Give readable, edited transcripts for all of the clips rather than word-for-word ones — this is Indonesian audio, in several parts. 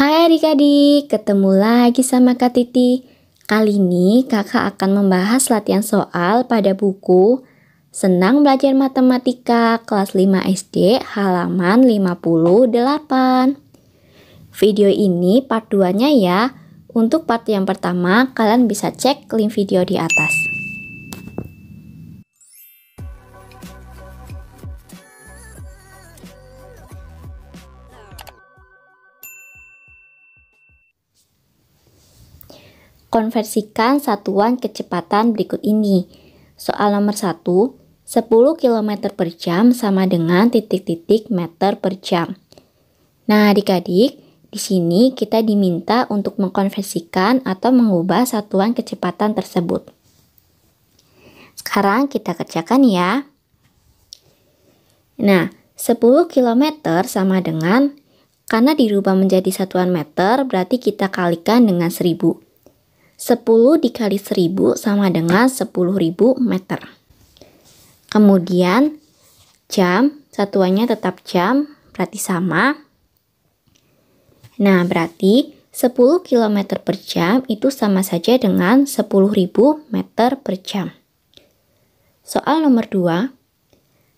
Hai adik-adik, ketemu lagi sama Kak Titi. Kali ini kakak akan membahas latihan soal pada buku Senang Belajar Matematika kelas 5 SD halaman 58. Video ini part 2-nya ya. Untuk part yang pertama, kalian bisa cek link video di atas. Konversikan satuan kecepatan berikut ini. Soal nomor 1, 10 km per jam sama dengan titik-titik meter per jam. Nah, adik-adik, di sini kita diminta untuk mengkonversikan atau mengubah satuan kecepatan tersebut. Sekarang kita kerjakan ya. Nah, 10 km sama dengan, karena dirubah menjadi satuan meter, berarti kita kalikan dengan 1000. 10 dikali 1000 sama dengan 10.000 meter. Kemudian jam, satuannya tetap jam, berarti sama. Nah, berarti 10 km per jam itu sama saja dengan 10.000 meter per jam. Soal nomor 2,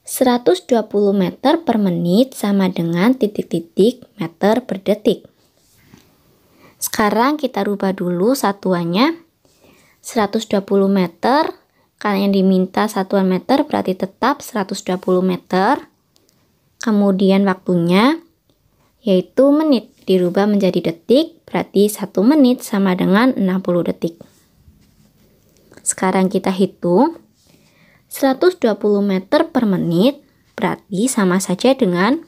120 meter per menit sama dengan titik-titik meter per detik. Sekarang kita rubah dulu satuannya. 120 meter, karena yang diminta satuan meter berarti tetap 120 meter. Kemudian waktunya yaitu menit, dirubah menjadi detik, berarti 1 menit sama dengan 60 detik. Sekarang kita hitung. 120 meter per menit berarti sama saja dengan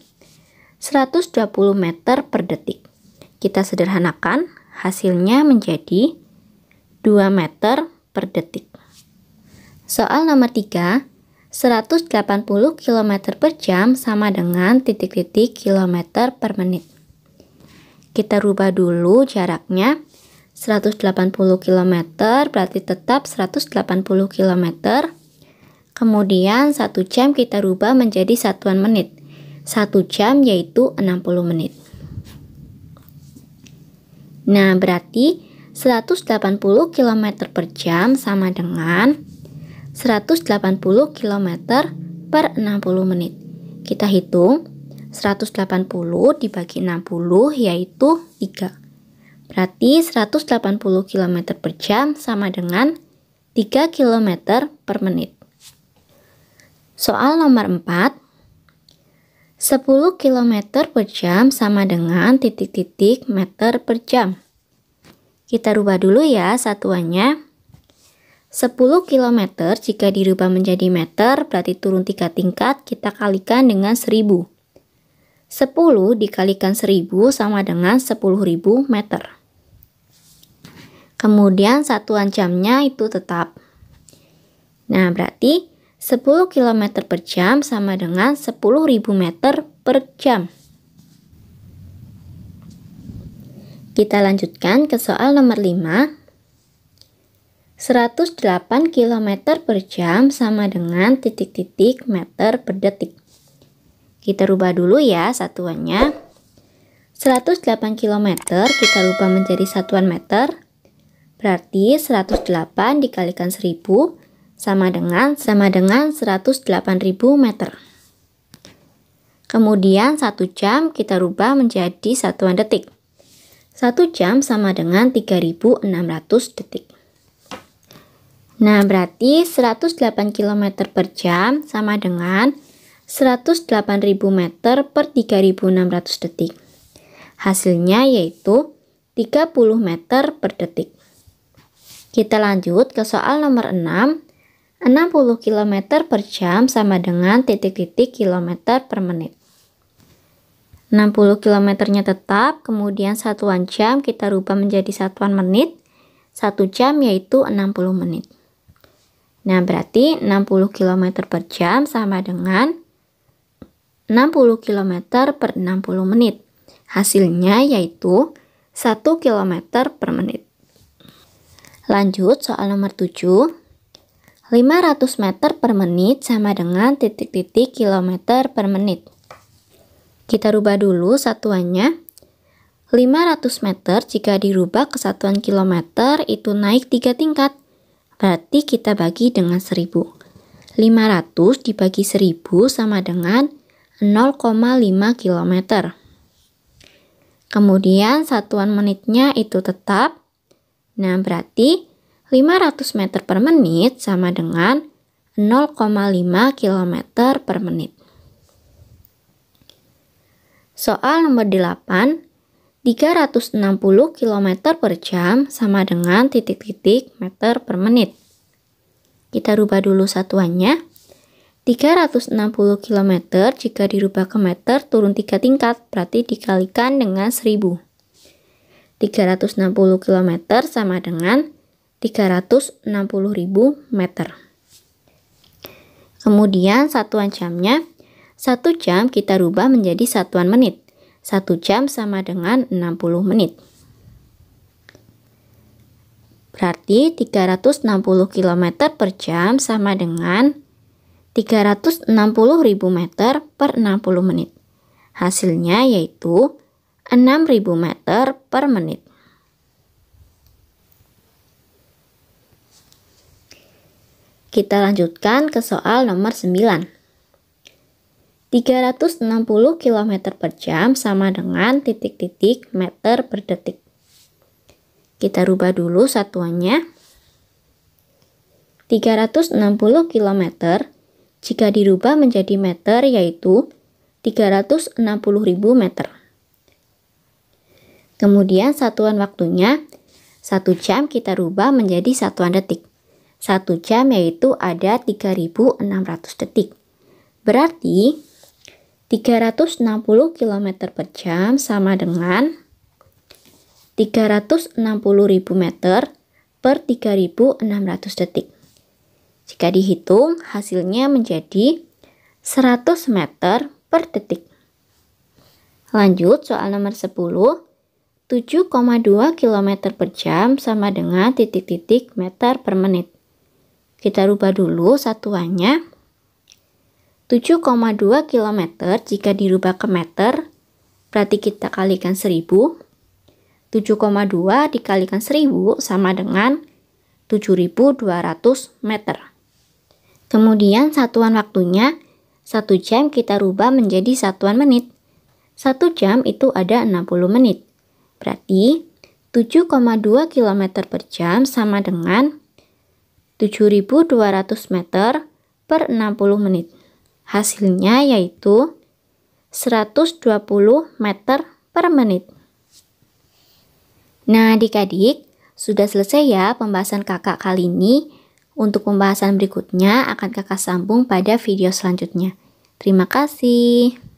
120 meter per detik. Kita sederhanakan, hasilnya menjadi 2 meter per detik. Soal nomor 3, 180 km per jam sama dengan titik-titik kilometer per menit. Kita rubah dulu jaraknya. 180 km berarti tetap 180 km. Kemudian 1 jam kita rubah menjadi satuan menit. 1 jam yaitu 60 menit. Nah, berarti 180 km per jam sama dengan 180 km per 60 menit. Kita hitung, 180 dibagi 60 yaitu 3. Berarti 180 km per jam sama dengan 3 km per menit. Soal nomor 4, 10 km per jam sama dengan titik-titik meter per jam. Kita rubah dulu ya satuannya. 10 km jika dirubah menjadi meter berarti turun 3 tingkat, kita kalikan dengan 1000. 10 dikalikan 1000 sama dengan 10.000 meter. Kemudian satuan jamnya itu tetap. Nah, berarti 10 km per jam sama dengan 10.000 meter per jam. Kita lanjutkan ke soal nomor 5. 108 km per jam sama dengan titik-titik meter per detik. Kita rubah dulu ya satuannya. 108 km kita rubah menjadi satuan meter. Berarti 108 dikalikan 1000 sama dengan 108.000 meter. Kemudian 1 jam kita rubah menjadi satuan detik. 1 jam sama dengan 3.600 detik. Nah, berarti 108 km per jam sama dengan 108.000 meter per 3.600 detik. Hasilnya yaitu 30 meter per detik. Kita lanjut ke soal nomor 6. 60 km per jam sama dengan titik-titik kilometer per menit. 60 km-nya tetap, kemudian satuan jam kita rubah menjadi satuan menit. 1 jam yaitu 60 menit. Nah, berarti 60 km per jam sama dengan 60 km per 60 menit. Hasilnya yaitu 1 km per menit. Lanjut soal nomor 7. 500 meter per menit sama dengan titik-titik kilometer per menit. Kita rubah dulu satuannya. 500 meter jika dirubah ke satuan kilometer itu naik 3 tingkat. Berarti kita bagi dengan 1000. 500 dibagi 1000 sama dengan 0,5 km. Kemudian satuan menitnya itu tetap. Nah, berarti 500 meter per menit sama dengan 0,5 km per menit. Soal nomor 8. 360 km per jam sama dengan titik-titik meter per menit. Kita rubah dulu satuannya. 360 km jika dirubah ke meter turun 3 tingkat, berarti dikalikan dengan 1000. 360 km sama dengan 360.000 meter. Kemudian satuan jamnya, 1 jam kita rubah menjadi satuan menit. 1 jam sama dengan 60 menit. Berarti 360 km per jam sama dengan 360.000 meter per 60 menit. Hasilnya yaitu 6.000 meter per menit. Kita lanjutkan ke soal nomor 9. 360 km per jam sama dengan titik-titik meter per detik. Kita rubah dulu satuannya. 360 km jika dirubah menjadi meter yaitu 360.000 meter. Kemudian satuan waktunya, 1 jam kita rubah menjadi satuan detik. 1 jam yaitu ada 3.600 detik. Berarti 360 km per jam sama dengan 360.000 meter per 3.600 detik. Jika dihitung, hasilnya menjadi 100 meter per detik. Lanjut, soal nomor 10. 7,2 km per jam sama dengan titik-titik meter per menit. Kita rubah dulu satuannya. 7,2 km jika dirubah ke meter, berarti kita kalikan 1000. 7,2 dikalikan 1000 sama dengan 7.200 meter. Kemudian satuan waktunya, 1 jam kita rubah menjadi satuan menit. 1 jam itu ada 60 menit. Berarti 7,2 km per jam sama dengan 7.200 meter per 60 menit. Hasilnya yaitu 120 meter per menit. Nah, adik-adik, sudah selesai ya pembahasan kakak kali ini. Untuk pembahasan berikutnya akan kakak sambung pada video selanjutnya. Terima kasih.